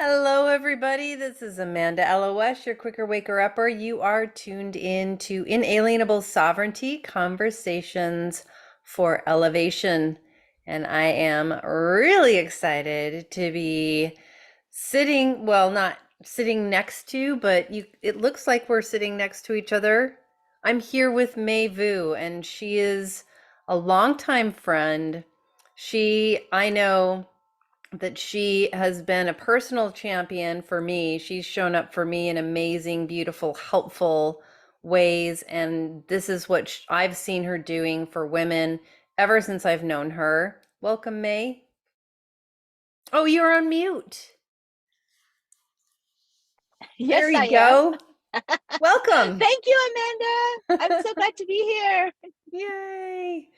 Hello, everybody. This is Amanda Elo'esh, your quicker waker upper. You are tuned in to Inalienable Sovereignty Conversations for Elevation. And I am really excited to be sitting, well, not sitting next to, but it looks like we're sitting next to each other. I'm here with Mai Vu, and she is a longtime friend. I know that she has been a personal champion for me. She's shown up for me in amazing, beautiful, helpful ways. And this is what I've seen her doing for women ever since I've known her. Welcome, Mai. Oh, you're on mute. Yes, There I you am. go. Welcome. Thank you, Amanda. I'm so glad to be here. Yay.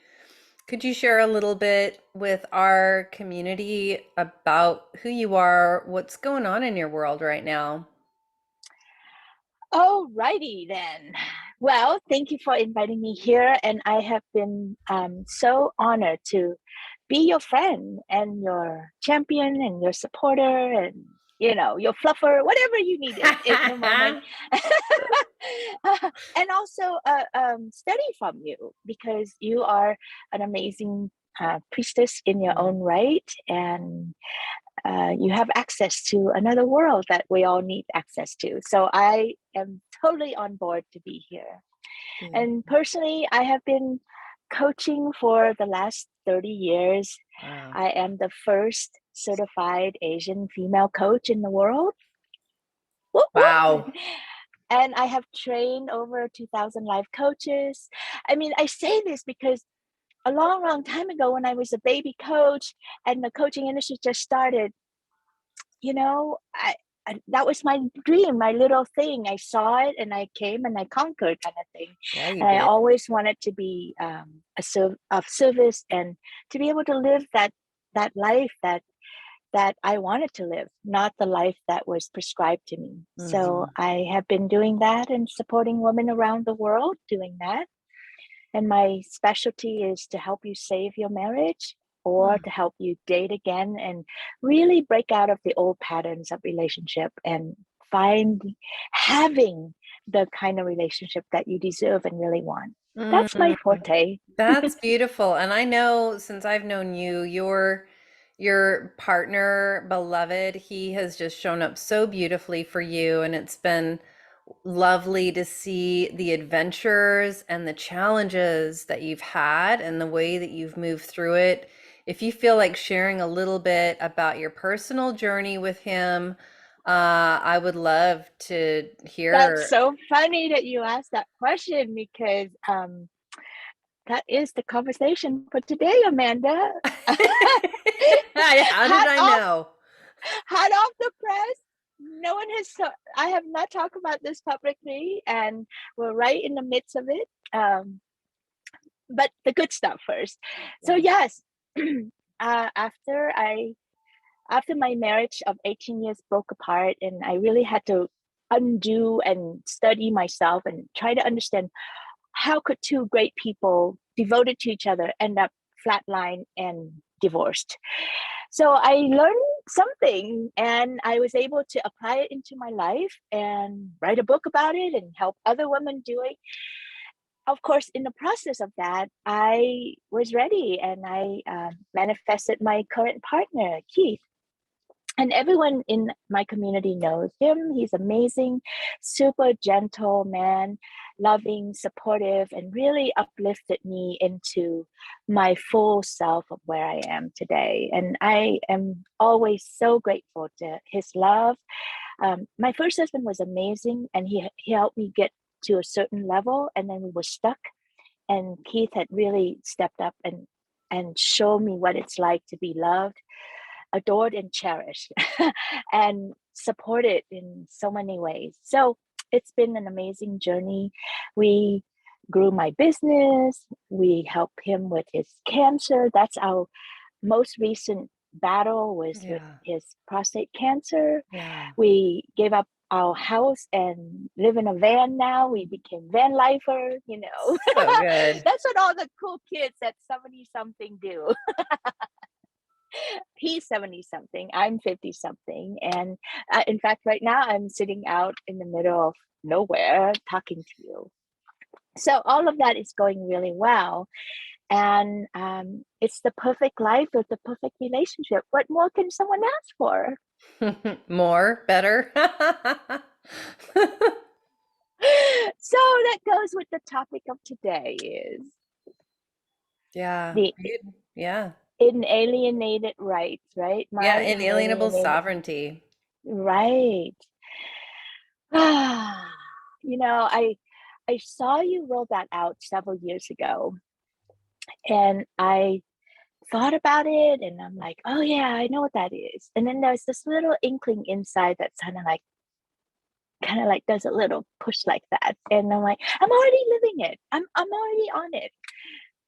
Could you share a little bit with our community about who you are, what's going on in your world right now? Oh, righty then. Well, thank you for inviting me here. And I have been so honored to be your friend and your champion and your supporter and, your fluffer, whatever you needed in the moment. And also study from you because you are an amazing priestess in your own right. And you have access to another world that we all need access to. So I am totally on board to be here. Yeah. And personally, I have been coaching for the last 30 years. Wow. I am the first certified Asian female coach in the world. Whoop, whoop. Wow. And I have trained over 2,000 life coaches. I mean, I say this because a long, long time ago when I was a baby coach and the coaching industry just started, you know, that was my dream, my little thing. I saw it and I came and I conquered kind of thing. Yeah, you And I did. always wanted to be of service and to be able to live that life that I wanted to live, not the life that was prescribed to me. So Hmm. I have been doing that and supporting women around the world doing that. And my specialty is to help you save your marriage or to help you date again and really break out of the old patterns of relationship and find having the kind of relationship that you deserve and really want. That's my Mm, forte. that's beautiful. And I know since I've known you, your partner, beloved, he has just shown up so beautifully for you, and it's been lovely to see the adventures and the challenges that you've had and the way that you've moved through it. If you feel like sharing a little bit about your personal journey with him, I would love to That's hear. so funny that you asked that question because that is the conversation for today, Amanda. How did hot I off know? hot off the press. No one has I have not talked about this publicly and we're right in the midst of it. But the good stuff first. So Yeah. yes, after my marriage of 18 years broke apart and I really had to undo and study myself and try to understand how could two great people devoted to each other end up flatline and divorced. So I learned something and I was able to apply it into my life and write a book about it and help other women do it. Of course, in the process of that, I was ready and I manifested my current partner, Keith. And everyone in my community knows him. He's amazing, super gentle man, loving, supportive, and really uplifted me into my full self of where I am today. And I am always so grateful to his love. My first husband was amazing, and he helped me get to a certain level, and then we were stuck. And Keith had really stepped up and showed me what it's like to be loved, adored and cherished and supported in so many ways. So it's been an amazing journey. We grew my business. We helped him with his cancer. That's our most recent battle was with Yeah. his prostate cancer. Yeah. We gave up our house and live in a van now. We became van lifer, So good. That's what all the cool kids at 70 something do. He's 70 something, I'm 50 something. And in fact, right now I'm sitting out in the middle of nowhere talking to you. So all of that is going really well. And it's the perfect life with the perfect relationship. What more can someone ask for? More, better. So that goes with the topic of today is Yeah. the Yeah. inalienated rights, right? Yeah. My Inalienable inalienated sovereignty. right. You know, I saw you roll that out several years ago, and I thought about it, and I'm like, oh yeah, I know what that is. And then there's this little inkling inside that's kind of like does a little push like that, and I'm like, I'm already living it. I'm already on it.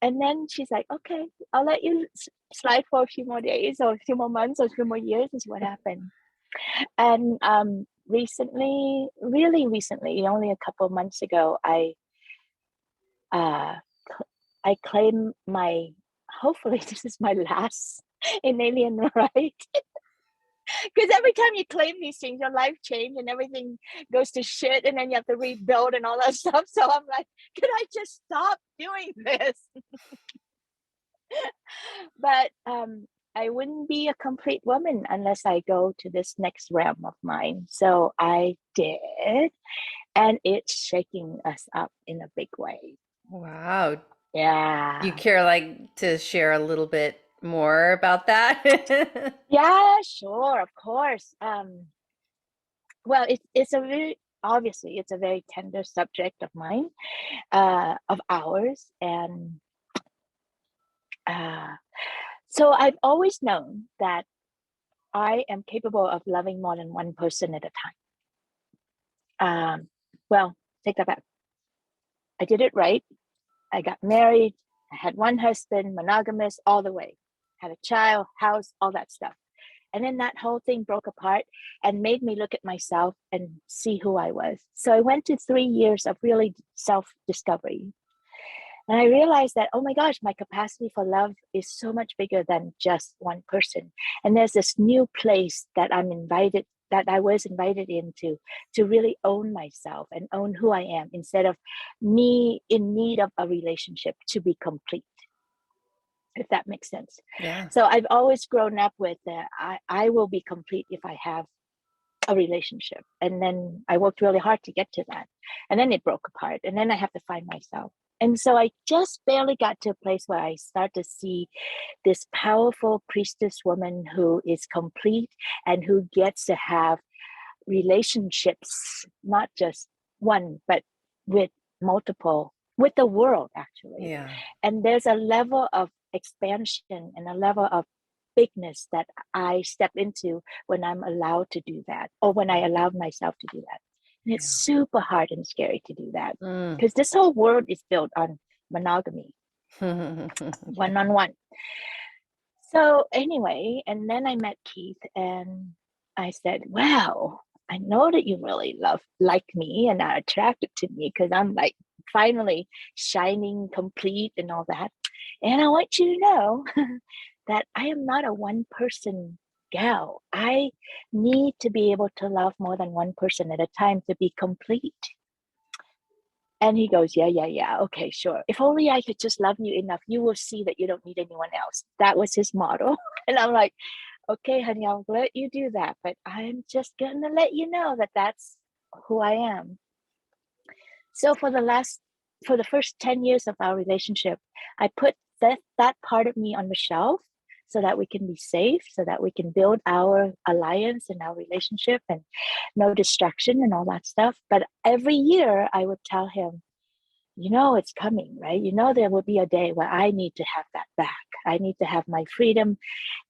And then she's like, okay, I'll let you slide for a few more days, or a few more months, or a few more years. Is what happened. And recently, really recently, only a couple of months ago, uh I claim my, hopefully this is my last inalien right. Because every time you claim these things, your life change and everything goes to shit, and then you have to rebuild and all that stuff. So I'm like, can I just stop doing this? But I wouldn't be a complete woman unless I go to this next realm of mine. So I did, and it's shaking us up in a big way. Wow. Do you Yeah. care like to share a little bit more about that? Yeah, sure, of course. Well, it's a very, obviously it's a very tender subject of mine, of ours, and uh, so I've always known that I am capable of loving more than one person at a time. Well, take that back. I did it right. I got married. I had one husband, monogamous all the way. Had a child, house, all that stuff. And then that whole thing broke apart and made me look at myself and see who I was. So I went to 3 years of really self discovery. And I realized that, oh my gosh, my capacity for love is so much bigger than just one person. And there's this new place that that I was invited into, to really own myself and own who I am, instead of me in need of a relationship to be complete, if that makes sense. Yeah. So I've always grown up with I will be complete if I have a relationship. And then I worked really hard to get to that. And then it broke apart. And then I have to find myself. And so I just barely got to a place where I start to see this powerful priestess woman who is complete and who gets to have relationships, not just one, but with multiple, with the world actually. Yeah. And there's a level of expansion and a level of bigness that I step into when I'm allowed to do that, or when I allowed myself to do that. And it's Yeah. super hard and scary to do that, Mm. because this whole world is built on monogamy, Yeah. one on one. So anyway, and then I met Keith, and I said, "Wow, I know that you really like me and are attracted to me, because I'm like finally shining complete and all that. And I want you to know that I am not a one person gal. I need to be able to love more than one person at a time to be complete." And he goes, yeah, yeah, yeah. Okay, sure. If only I could just love you enough, you will see that you don't need anyone else. That was his motto. And I'm like, okay, honey, I'll let you do that. But I'm just going to let you know that that's who I am. So for the first 10 years of our relationship, I put that part of me on the shelf so that we can be safe, so that we can build our alliance and our relationship, and no distraction and all that stuff. But every year I would tell him, you know, it's coming, right? You know, there will be a day where I need to have that back. I need to have my freedom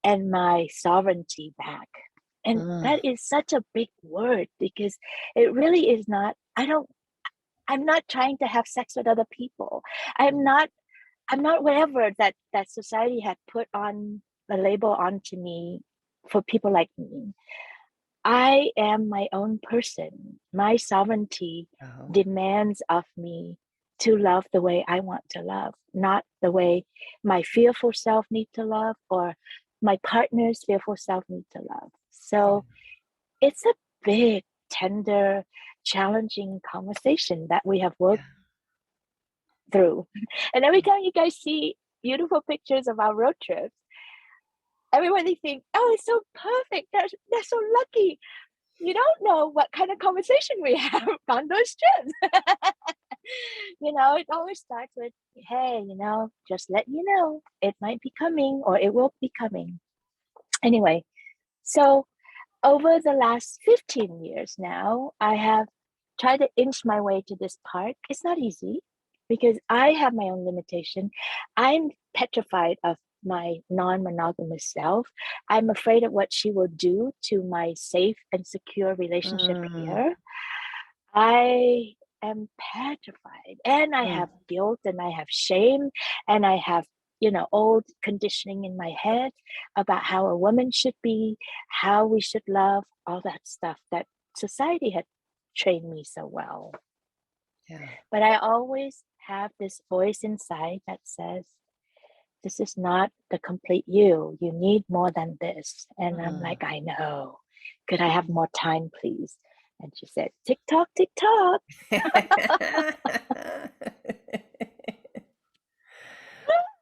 and my sovereignty back. And Mm. that is such a big word, because it really is not, I'm not trying to have sex with other people. I'm not, I'm not whatever that society had put on the label onto me for people like me. I am my own person. My sovereignty Oh. demands of me to love the way I want to love, not the way my fearful self needs to love, or my partner's fearful self needs to love. So it's a big, tender, challenging conversation that we have worked through. And every time you guys see beautiful pictures of our road trips, everybody thinks, oh, it's so perfect. They're so lucky. You don't know what kind of conversation we have on those trips. It always starts with, hey, just let you know, it might be coming or it will be coming. Anyway, so over the last 15 years now, I have tried to inch my way to this part. It's not easy because I have my own limitation. I'm petrified of my non-monogamous self. I'm afraid of what she will do to my safe and secure relationship here. I am petrified, and I have guilt, and I have shame, and I have old conditioning in my head about how a woman should be, how we should love, all that stuff that society had trained me so well. But I always have this voice inside that says, this is not the complete you. You need more than this. And I'm like, I know. Could I have more time, please? And she said, tick tock, tick tock.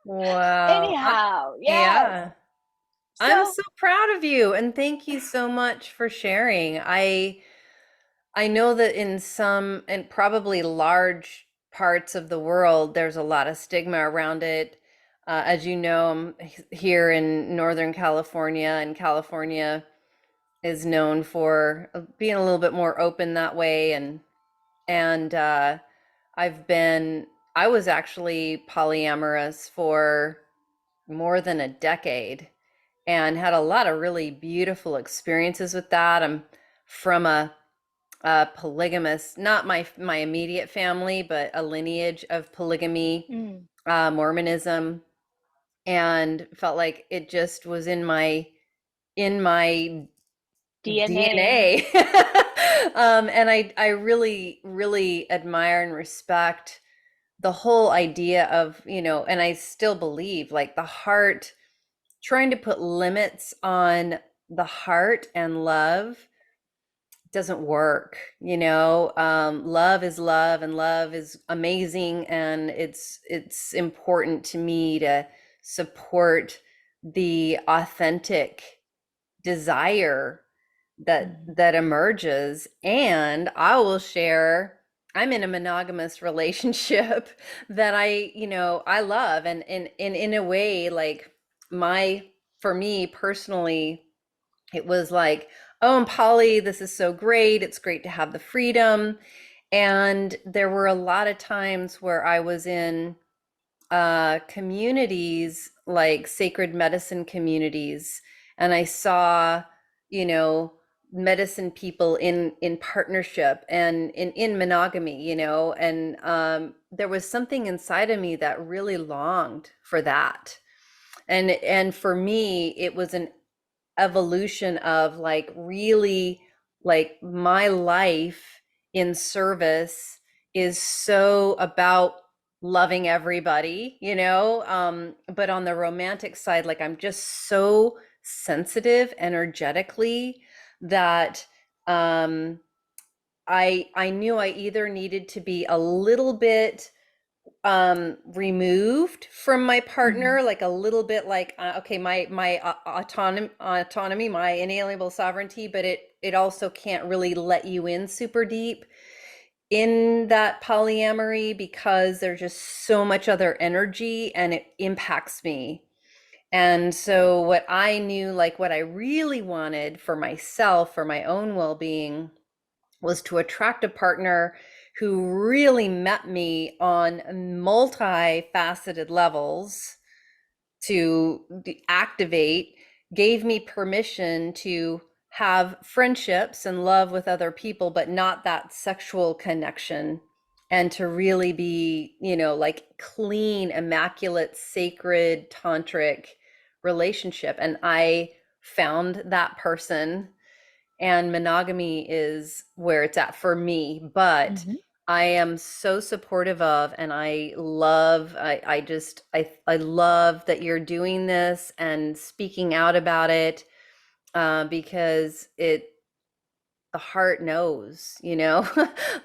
Wow. Anyhow, Yeah. So, I'm so proud of you, and thank you so much for sharing. I know that in some and probably large parts of the world, there's a lot of stigma around it. As you know, I'm here in Northern California, and California is known for being a little bit more open that way. And I've been, I was actually polyamorous for more than a decade and had a lot of really beautiful experiences with that. I'm from a polygamous, not my immediate family, but a lineage of polygamy, Mormonism, and felt like it just was in my DNA. DNA. And I really, really admire and respect the whole idea of, and I still believe like the heart, trying to put limits on the heart and love doesn't work. Love is love, and love is amazing, and it's important to me to support the authentic desire that emerges. And I will share, I'm in a monogamous relationship that I love, and in a way, like for me personally, it was like, oh, I'm poly, this is so great, it's great to have the freedom. And there were a lot of times where I was in communities like sacred medicine communities, and I saw, medicine people in partnership and in monogamy, and there was something inside of me that really longed for that. And for me, it was an evolution of like really, like, my life in service is so about loving everybody, but on the romantic side, like, I'm just so sensitive energetically that I knew I either needed to be a little bit removed from my partner, like a little bit, like, okay, my autonomy, my inalienable sovereignty, but it also can't really let you in super deep in that polyamory because there's just so much other energy and it impacts me. And so what I knew, like what I really wanted for myself, for my own well-being, was to attract a partner who really met me on multifaceted levels, to activate, gave me permission to have friendships and love with other people, but not that sexual connection, and to really be, like, clean, immaculate, sacred, tantric relationship. And I found that person, and monogamy is where it's at for me. But I am so supportive of, and I love, I love that you're doing this and speaking out about it, because the heart knows, you know,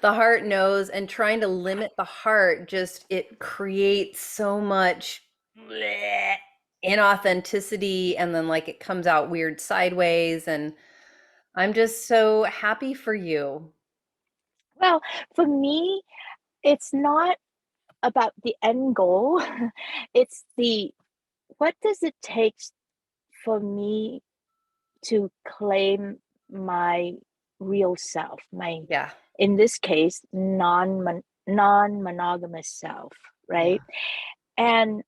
the heart knows, and trying to limit the heart just, it creates so much bleh, inauthenticity, and then like it comes out weird sideways. And I'm just so happy for you. Well, for me, it's not about the end goal. It's the what does it take for me to claim my real self, my, Yeah. in this case, non-monogamous self, Yeah. right? And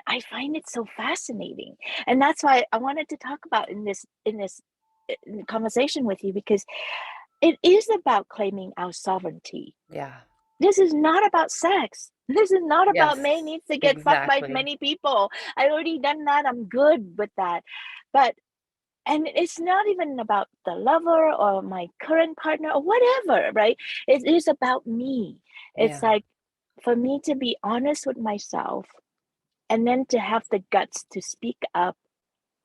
I find it so fascinating. And that's why I wanted to talk about in conversation with you, because it is about claiming our sovereignty. Yeah. This is not about sex. This is not about Yes. May needs to get fucked by Exactly. many people. I already done that. I'm good with that. But and it's not even about the lover or my current partner or whatever, right? It is about me. It's Yeah. like for me to be honest with myself, and then to have the guts to speak up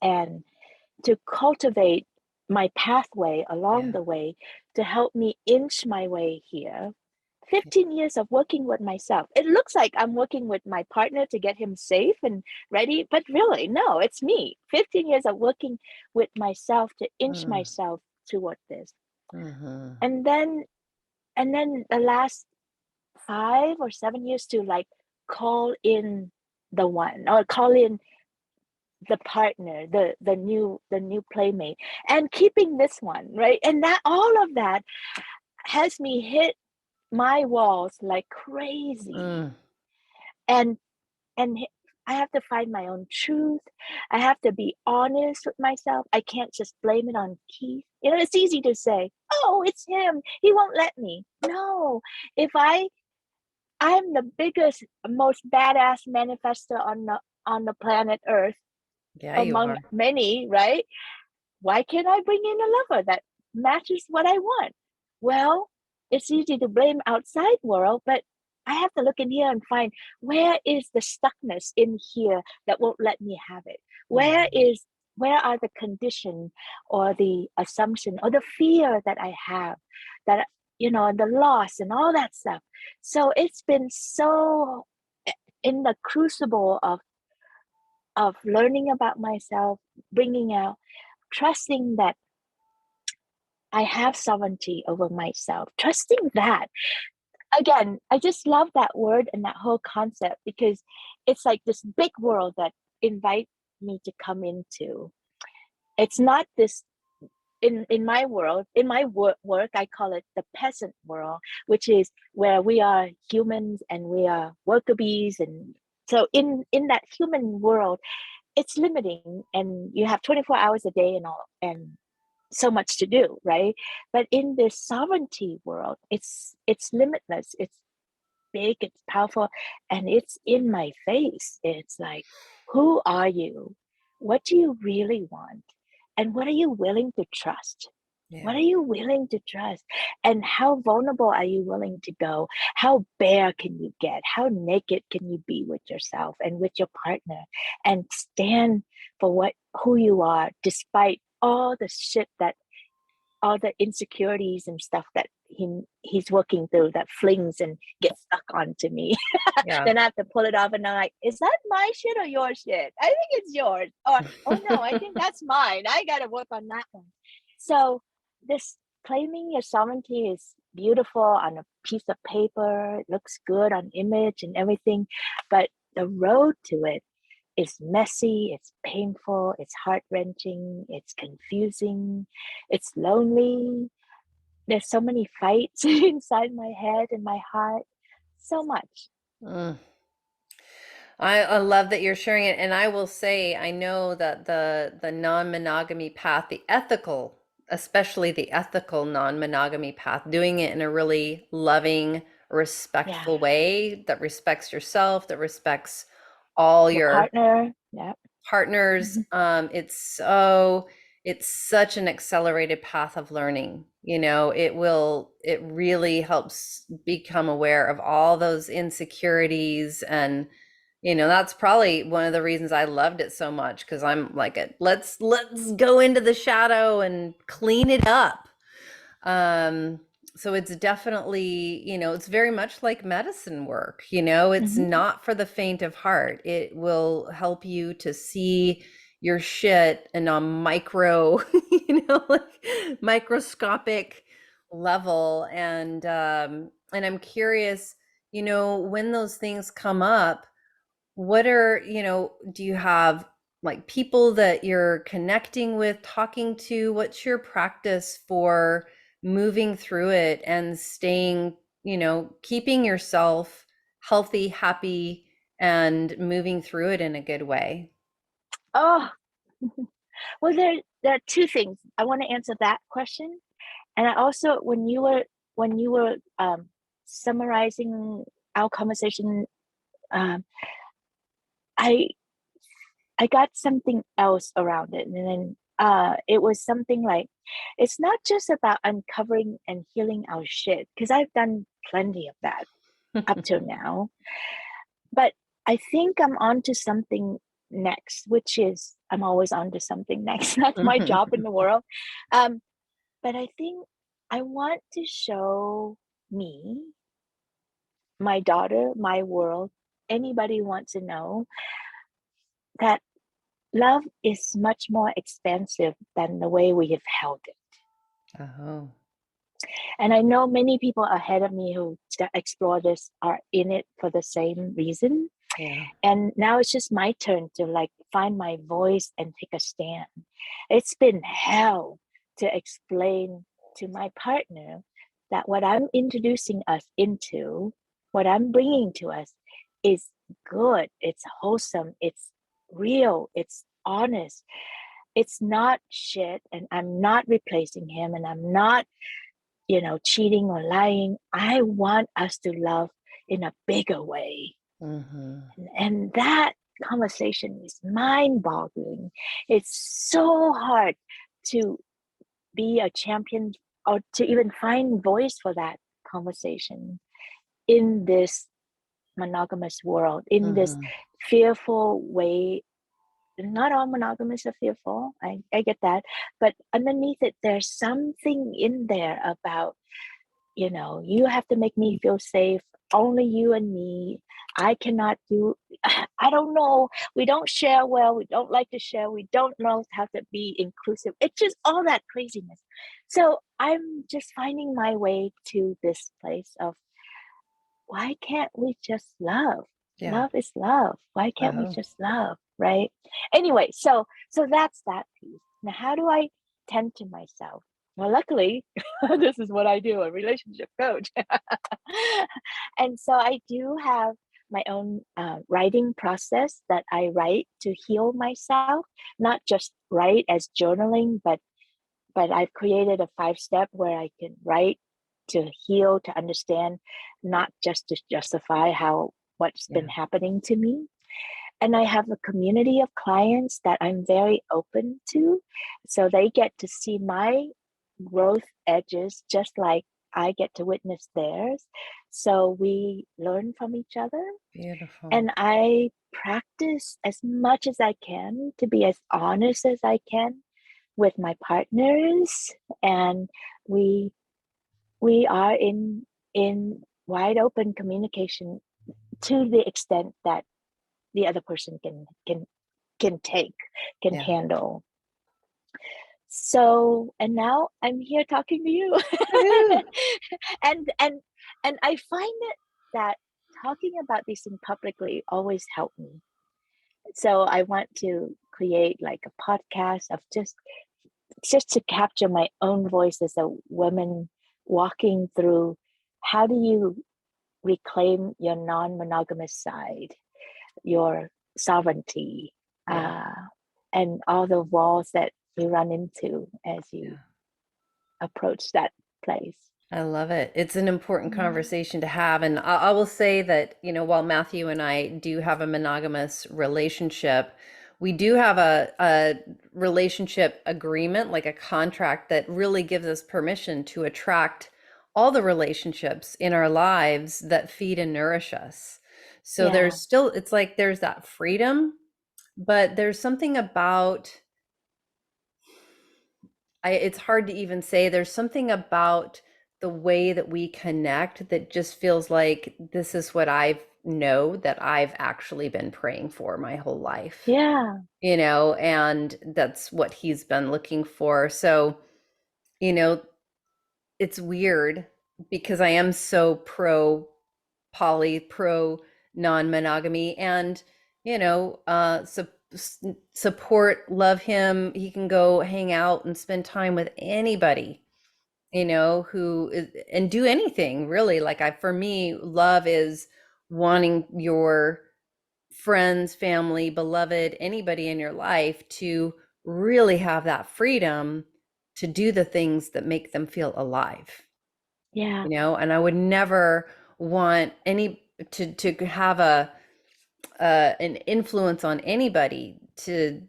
and to cultivate my pathway along Yeah. the way to help me inch my way here. 15 years of working with myself. It looks like I'm working with my partner to get him safe and ready, but really, no, it's me. 15 years of working with myself to inch Mm. myself toward this. Hmm. And then the last 5 or 7 years to like call in the one, or call in the partner, the new playmate, and keeping this one, right? And that all of that has me hit my walls like crazy. Mm. And and I have to find my own truth. I have to be honest with myself. I can't just blame it on Keith. It's easy to say, "Oh, it's him. He won't let me." No, if I'm the biggest, most badass manifester on the planet Earth Yeah, you among are. many, right? Why can't I bring in a lover that matches what I want? Well, it's easy to blame outside world, but I have to look in here and find where is the stuckness in here that won't let me have it. Mhm. Where are the condition or the assumption or the fear that I have, that and the loss and all that stuff. So it's been so in the crucible of learning about myself, bringing out, trusting that I have sovereignty over myself, trusting that. Again, I just love that word and that whole concept, because it's like this big world that invite me to come into. It's not this, in my world, in my work, I call it the peasant world, which is where we are humans and we are worker bees. And so in that human world, it's limiting, and you have 24 hours a day and all, and so much to do, right? But in this sovereignty world, it's limitless, it's big, it's powerful, and it's in my face. It's like, who are you? What do you really want? And what are you willing to trust? What Yeah. are you willing to trust? And how vulnerable are you willing to go? How bare can you get? How naked can you be with yourself and with your partner, and stand for who you are, despite all the shit, that all the insecurities and stuff that he's working through, that flings and gets stuck onto me. Yeah. Then I have to pull it off, and I'm like, is that my shit or your shit? I think it's yours. Or, oh no, I think that's mine. I gotta work on that one. So this claiming your sovereignty is beautiful on a piece of paper. It looks good on image and everything, but the road to it is messy, it's painful, it's heart-wrenching, it's confusing, it's lonely. There's so many fights inside my head and my heart. So much. Mm. I love that you're sharing it. And I will say, I know that the non-monogamy path, the ethical, especially the ethical non-monogamy path, doing it in a really loving, Yeah. respectful way that respects yourself, that respects all Your your partner. Yeah. partners. Mhm. It's so it's such an accelerated path of learning. It really helps become aware of all those insecurities. And that's probably one of the reasons I loved it so much, because I'm like, let's go into the shadow and clean it up. um so it's definitely, it's very much like medicine work. It's Mm-hmm. not for the faint of heart. It will help you to see your shit in a micro like microscopic level. And I'm curious, when those things come up, what are, do you have like people that you're connecting with, talking to? What's your practice for moving through it and staying, keeping yourself healthy, happy, and moving through it in a good way? Oh, well, there are two things. I want to answer that question. And I also, when you were summarizing our conversation, um, I I got something else around it, and then it was something like, it's not just about uncovering and healing our shit, because I've done plenty of that up till now. But I think I'm on to something next, which is, I'm always on to something next. That's my job in the world. Um, but I think I want to show me, my daughter, my world, anybody who wants to know that love is much more expansive than the way we have held it. Oh, And I know many people ahead of me who explore this are in it for the same reason. yeah. And now it's just my turn to like find my voice and take a stand. It's been hell to explain to my partner that what I'm introducing us into, what I'm bringing to us, is good, it's wholesome, it's real, it's honest, it's not shit, and I'm not replacing him, and I'm not, cheating or lying. I want us to love in a bigger way. Hmm. And that conversation is mind boggling. It's so hard to be a champion or to even find voice for that conversation in this monogamous world, in this Hmm. fearful way. Not all monogamous are fearful. I get that. But underneath it, there's something in there about, you have to make me feel safe, only you and me. I cannot do, I don't know, we don't share well, we don't like to share, we don't know how to be inclusive. It's just all that craziness. So I'm just finding my way to this place of, why can't we just love? Yeah. Love is love. Why can't we Oh. just love, right? Anyway, so that's that piece. Now, how do I tend to myself? Well, luckily, this is what I do, a relationship coach. And so I do have my own writing process that I write to heal myself, not just write as journaling, but I've created a 5-step where I can write to heal, to understand, not just to justify how what's been Yeah. happening to me. And I have a community of clients that I'm very open to. So they get to see my growth edges just like I get to witness theirs. So we learn from each other. Beautiful. And I practice as much as I can to be as honest as I can with my partners. And we we are in wide open communication to the extent that the other person can take, can Yeah. handle. So, and now I'm here talking to you. Woohoo. And I find it that talking about these things publicly always help me. So I want to create like a podcast of just to capture my own voice as a woman walking through, how do you reclaim your non-monogamous side, your sovereignty, Yeah. uh, and all the walls that you run into as you Yeah. approach that place. I love it. It's an important Mm. conversation to have. And I will say that, while Matthew and I do have a monogamous relationship, we do have a relationship agreement, like a contract that really gives us permission to attract all the relationships in our lives that feed and nourish us. So Yeah. there's still, it's like there's that freedom, but there's something about, it's hard to even say, there's something about the way that we connect that just feels like this is what I know that I've actually been praying for my whole life, Yeah. and that's what he's been looking for. So, you know, it's weird because I am so pro poly, pro non-monogamy, and support, love him. He can go hang out and spend time with anybody, who is, and do anything really. Like for me, love is wanting your friends, family, beloved, anybody in your life to really have that freedom to do the things that make them feel alive, Yeah. and I would never want any to have a an influence on anybody to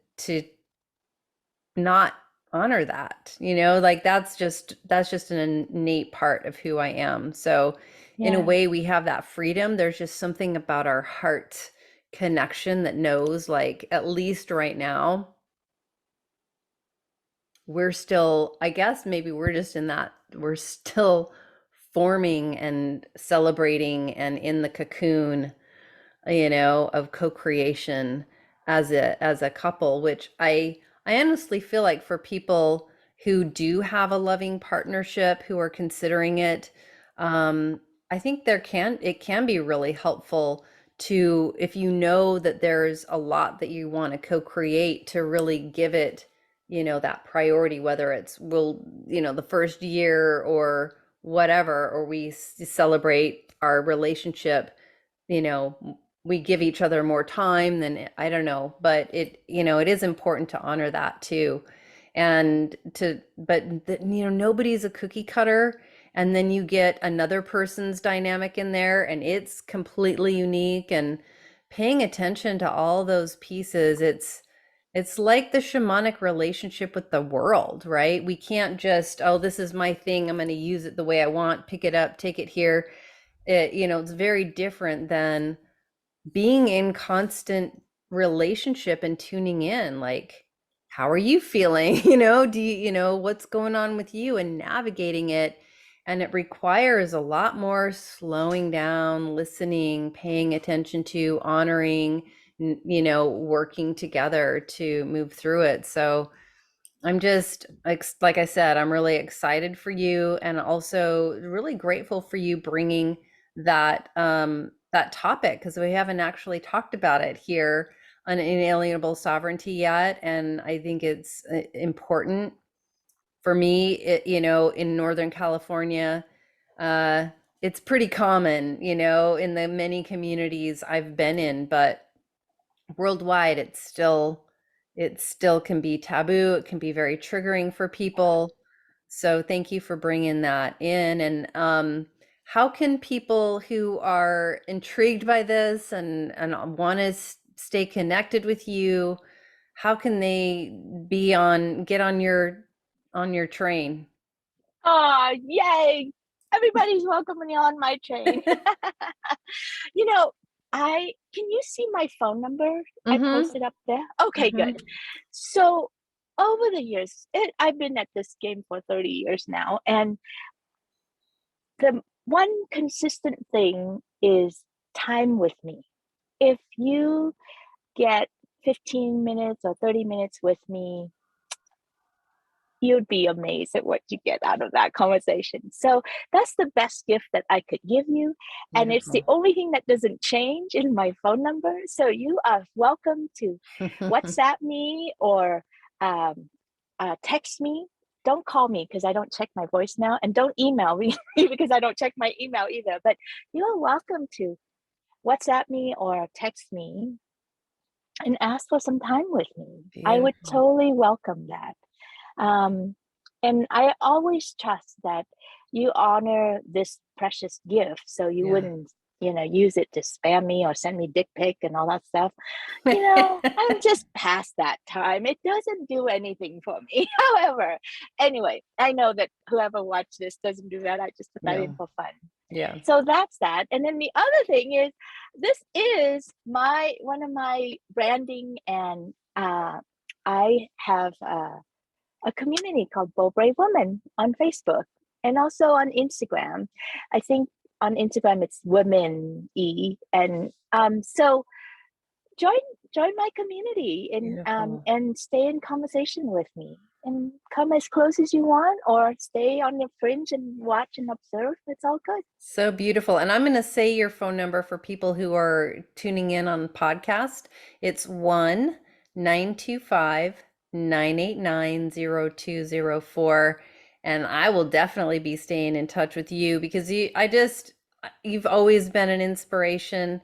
not honor that, like that's just an innate part of who I am. So in a Yeah. way, we have that freedom. There's just something about our heart connection that knows, like, at least right now, we're still, I guess maybe we're just in that, we're still forming and celebrating and in the cocoon, of co-creation as a couple, which I honestly feel like for people who do have a loving partnership, who are considering it, I think it can be really helpful to, if you know that there's a lot that you want to co-create, to really give it, that priority, whether it's the first year or whatever, or we celebrate our relationship, you know, we give each other more time than, I don't know, but it is important to honor that too. And nobody's a cookie cutter. And then you get another person's dynamic in there and it's completely unique, and paying attention to all those pieces. It's like the shamanic relationship with the world, right? We can't just, oh, this is my thing, I'm going to use it the way I want, pick it up, take it here. It's very different than being in constant relationship and tuning in, like, how are you feeling? Do what's going on with you, and navigating it. And it requires a lot more slowing down, listening, paying attention to, honoring, working together to move through it. So I'm just like I said, I'm really excited for you, and also really grateful for you bringing that topic, because we haven't actually talked about it here on Inalienable Sovereignty yet, and I think it's important for me. In Northern California, uh, it's pretty common, in the many communities I've been in, but worldwide it still can be taboo. It can be very triggering for people. So thank you for bringing that in. And how can people who are intrigued by this and want to stay connected with you, how can they get on your train? Oh, yay. Everybody's welcoming on my train. You know, I can you see my phone number? I Mm-hmm. posted up there. Okay, good. Mm-hmm. So over the years, I've been at this game for 30 years now, and the one consistent thing is time with me. If you get 15 minutes or 30 minutes with me, you'd be amazed at what you get out of that conversation. So that's the best gift that I could give you. And it's the Beautiful. only thing that doesn't change in my phone number. So you are welcome to WhatsApp me or um, text me. Don't call me because I don't check my voicemail, and don't email me because I don't check my email either. But you are welcome to WhatsApp me or text me and ask for some time with me. I would Beautiful. totally welcome that. Um, and I always trust that you honor this precious gift, so you Yeah. wouldn't use it to spam me or send me dick pic and all that stuff. I'm just past that time. It doesn't do anything for me. However, anyway, I know that whoever watched this doesn't do that. I just put that Yeah. in for fun. Yeah. So that's that. And then the other thing is, this is one of my branding, and I have a community called Bold Brave Women on Facebook and also on Instagram. I think on Instagram it's Women E, and so join my community Beautiful. and stay in conversation with me, and come as close as you want, or stay on the fringe and watch and observe. It's all good. So beautiful. And I'm going to say your phone number for people who are tuning in on podcast. It's 1-925-989-0204. And I will definitely be staying in touch with you because you've always been an inspiration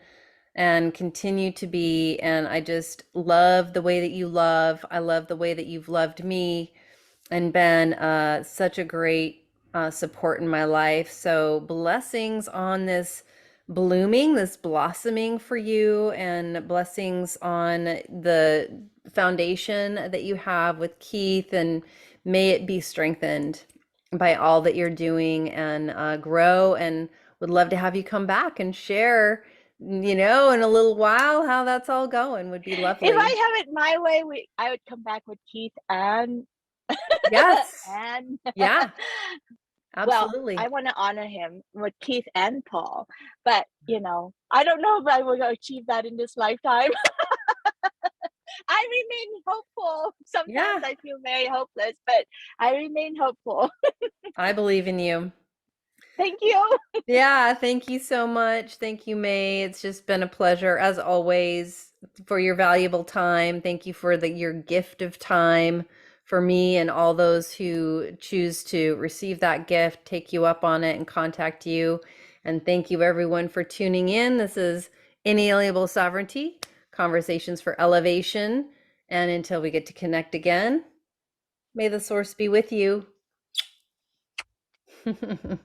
and continue to be. And I just love the way that you love. I love the way that you've loved me and been such a great support in my life. So blessings on this blooming, this blossoming for you, and blessings on the foundation that you have with Keith, and may it be strengthened by all that you're doing and grow. And would love to have you come back and share, in a little while how that's all going. Would be If lovely. I have it my way, I would come back with Keith and Yes. and Yeah, well, absolutely. I want to honor him with Keith and Paul, but I don't know if I will achieve that in this lifetime. I remain hopeful. Sometimes Yeah, I feel very hopeless, but I remain hopeful. I believe in you. Thank you. Yeah, thank you so much. Thank you, May. It's just been a pleasure, as always, for your valuable time. Thank you for your gift of time for me and all those who choose to receive that gift, take you up on it, and contact you. And thank you, everyone, for tuning in. This is Inalienable Sovereignty, Conversations for Elevation. And until we get to connect again, may the source be with you.